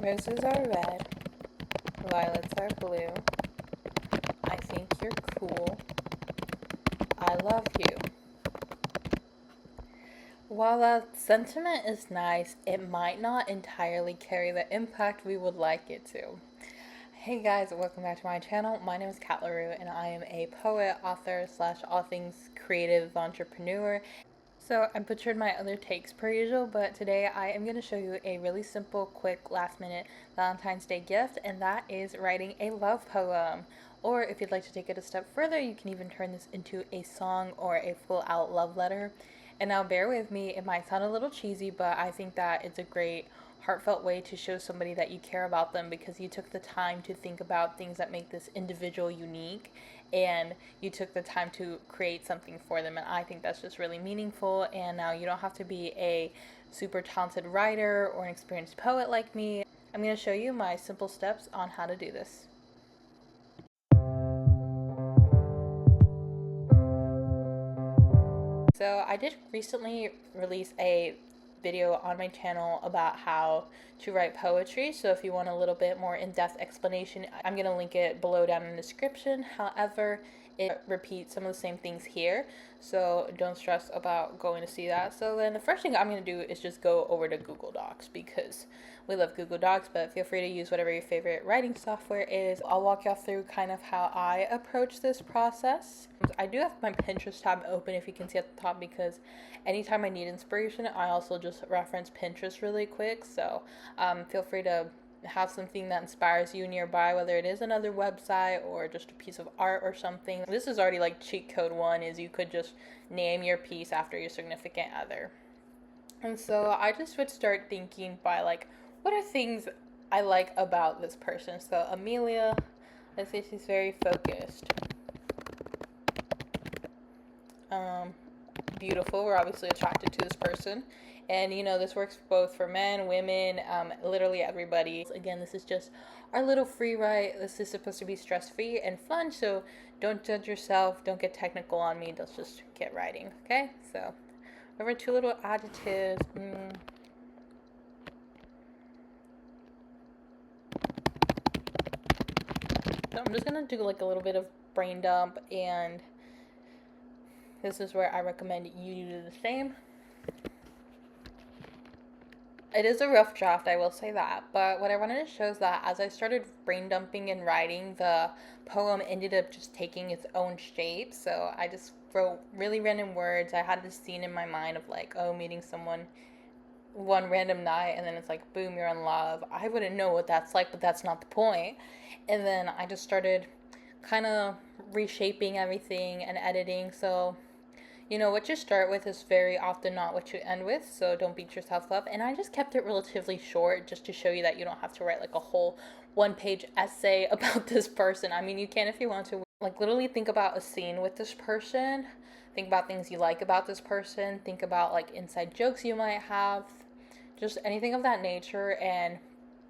Roses are red, violets are blue. I think you're cool. I love you. While that sentiment is nice, it might not entirely carry the impact we would like it to. Hey guys, welcome back to my channel. My name is Kat LaRue and I am a poet, author, slash all things creative entrepreneur. So I butchered my other takes per usual, but today I am going to show you a really simple, quick, last minute Valentine's Day gift, and that is writing a love poem. Or if you'd like to take it a step further, you can even turn this into a song or a full out love letter. And now bear with me, it might sound a little cheesy, but I think that it's a great heartfelt way to show somebody that you care about them because you took the time to think about things that make this individual unique, and you took the time to create something for them. And I think that's just really meaningful. And now you don't have to be a super talented writer or an experienced poet like me. I'm going to show you my simple steps on how to do this. So I did recently release a video on my channel about how to write poetry. So if you want a little bit more in-depth explanation, I'm going to link it below down in the description. However, it repeats some of the same things here, so don't stress about going to see that. So then the first thing I'm going to do is just go over to Google Docs because we love Google Docs, but feel free to use whatever your favorite writing software is. I'll walk y'all through kind of how I approach this process. I do have my Pinterest tab open, if you can see at the top, because anytime I need inspiration, I also just reference Pinterest really quick. So feel free to have something that inspires you nearby, whether it is another website or just a piece of art or something. This is already like cheat code one, is you could just name your piece after your significant other. And so I just would start thinking by like, what are things I like about this person? So Amelia, let's say she's very focused. Beautiful. We're obviously attracted to this person. And you know, this works both for men, women, literally everybody. Again, this is just our little free write. This is supposed to be stress-free and fun, so don't judge yourself. Don't get technical on me. Let's just get writing, okay? So, over two little adjectives. So I'm just gonna do like a little bit of brain dump, and this is where I recommend you do the same. It is a rough draft, I will say that, but what I wanted to show is that as I started brain dumping and writing, the poem ended up just taking its own shape. So I just wrote really random words. I had this scene in my mind of like, oh, meeting someone one random night, and then it's like, boom, you're in love. I wouldn't know what that's like, but that's not the point. And then I just started kind of reshaping everything and editing. So you know, what you start with is very often not what you end with, so don't beat yourself up. And I just kept it relatively short just to show you that you don't have to write like a whole one-page essay about this person. I mean, you can if you want to. Like, literally think about a scene with this person. Think about things you like about this person. Think about like inside jokes you might have. Just anything of that nature, and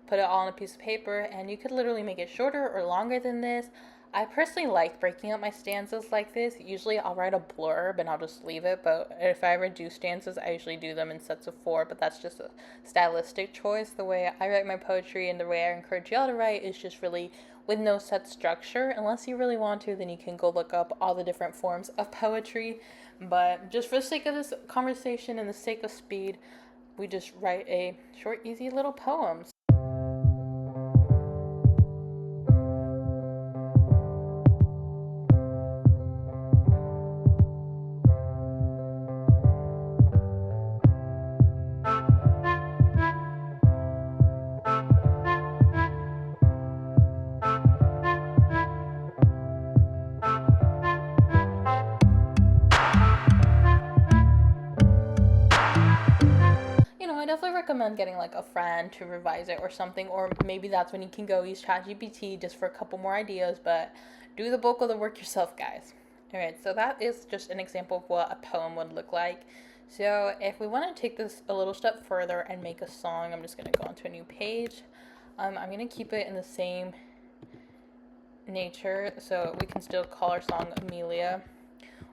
put it all on a piece of paper. And you could literally make it shorter or longer than this. I personally like breaking up my stanzas like this. Usually I'll write a blurb and I'll just leave it, but if I ever do stanzas, I usually do them in sets of 4, but that's just a stylistic choice. The way I write my poetry and the way I encourage y'all to write is just really with no set structure. Unless you really want to, then you can go look up all the different forms of poetry, but just for the sake of this conversation and the sake of speed, we just write a short, easy little poem. I definitely recommend getting like a friend to revise it or something, or maybe that's when you can go use ChatGPT just for a couple more ideas, but do the bulk of the work yourself, guys. Alright, so that is just an example of what a poem would look like. So if we want to take this a little step further and make a song, I'm just going to go onto a new page. I'm going to keep it in the same nature, so we can still call our song Amelia.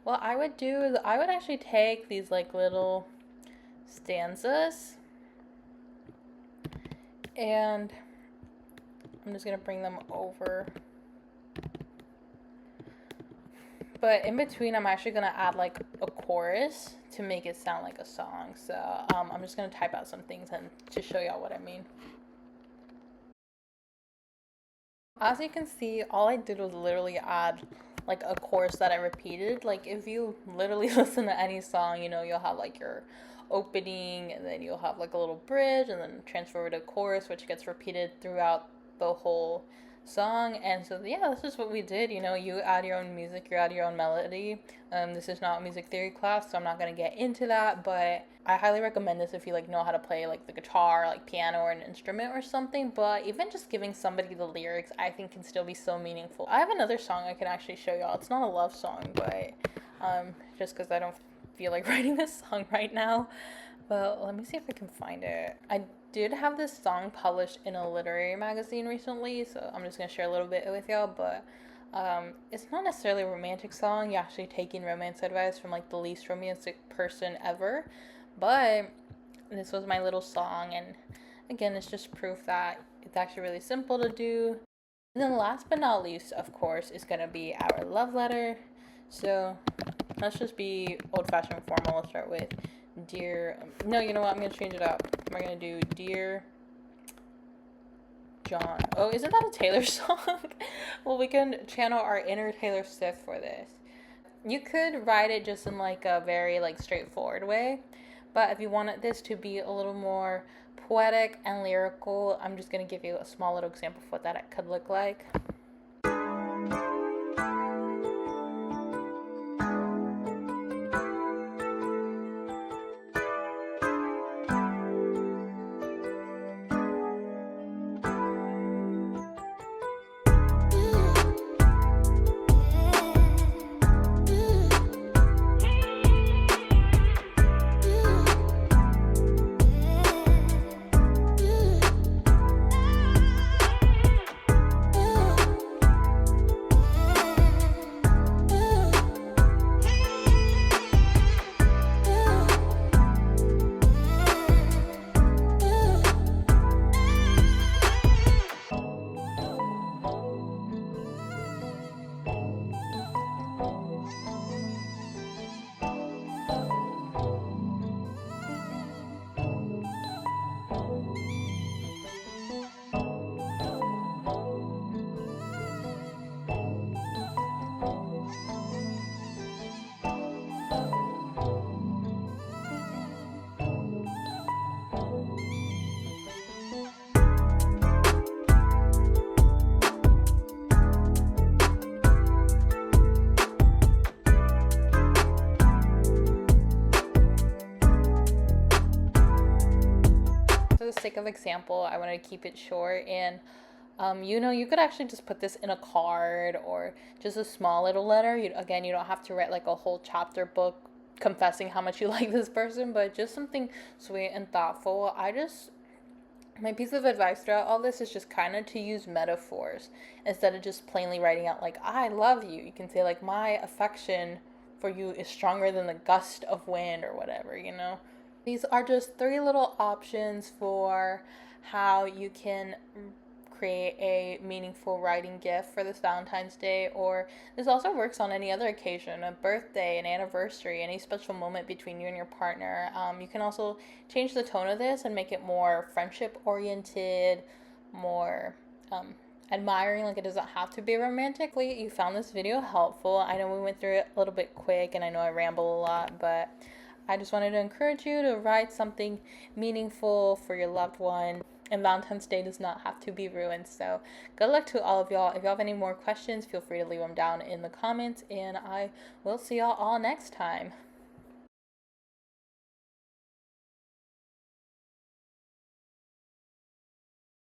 What I would do is I would actually take these like little stanzas and I'm just gonna bring them over. But in between, I'm actually gonna add like a chorus to make it sound like a song. So I'm just gonna type out some things and to show y'all what I mean. As you can see, all I did was literally add like a chorus that I repeated. Like if you literally listen to any song, you know, you'll have like your opening and then you'll have like a little bridge and then transfer over to chorus, which gets repeated throughout the whole song. And so yeah, this is what we did. You know, you add your own music, you add your own melody. This is not a music theory class, so I'm not gonna get into that, but I highly recommend this if you like know how to play like the guitar, like piano or an instrument or something. But even just giving somebody the lyrics, I think can still be so meaningful. I have another song I can actually show y'all. It's not a love song, but just because I don't feel like writing this song right now. But let me see if I can find it. I did have this song published in a literary magazine recently, so I'm just gonna share a little bit with y'all. But it's not necessarily a romantic song. You're actually taking romance advice from like the least romantic person ever. But this was my little song, and again, it's just proof that it's actually really simple to do. And then last but not least, of course, is gonna be our love letter. So let's just be old-fashioned formal. Let's start with dear. No, you know what? I'm gonna change it up. We're gonna do dear John. Oh, isn't that a Taylor song? Well, we can channel our inner Taylor Swift for this. You could write it just in like a very like straightforward way, but if you wanted this to be a little more poetic and lyrical, I'm just gonna give you a small little example of what that could look like. For the sake of example, I want to keep it short, and you know, you could actually just put this in a card or just a small little letter. Again, you don't have to write like a whole chapter book confessing how much you like this person, but just something sweet and thoughtful. My piece of advice throughout all this is just kind of to use metaphors instead of just plainly writing out like I love you. You can say like my affection for you is stronger than the gust of wind or whatever, you know. These are just 3 little options for how you can create a meaningful writing gift for this Valentine's Day, or this also works on any other occasion, a birthday, an anniversary, any special moment between you and your partner. You can also change the tone of this and make it more friendship oriented, more admiring. Like, it doesn't have to be romantic. You found this video helpful. I know we went through it a little bit quick and I know I ramble a lot, but I just wanted to encourage you to write something meaningful for your loved one. And Valentine's Day does not have to be ruined. So good luck to all of y'all. If y'all have any more questions, feel free to leave them down in the comments. And I will see y'all all next time.